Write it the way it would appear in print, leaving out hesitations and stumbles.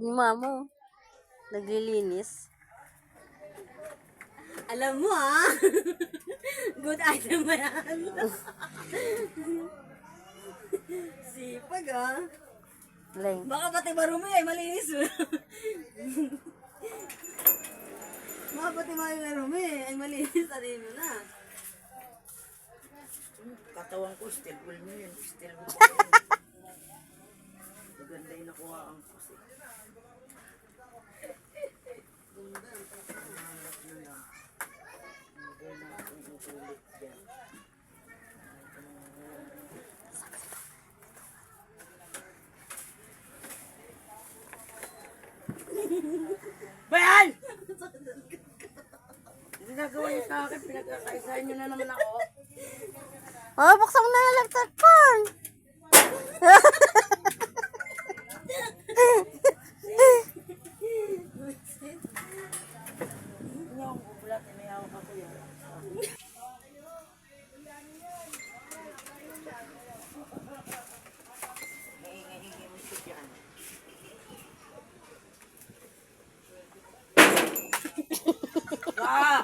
Ni mamo, naglilinis. Alam mo good item ba yan? Sipag Leng. Baka pati marumi ay malinis mo. Baka pati marumi ay malinis mo na. Katawan ko, still will mo yun. Still will mo yun. Maganda yung nakuha ang kasi. Bayan! Hindi nagawa niyo sa akin, pinagkakaisahan niyo na naman ako. Oh, buksan mo na yung electric fan. Hindi ako kukulat, may hawak ako yan. Ngayon mo ito dyan. Ah!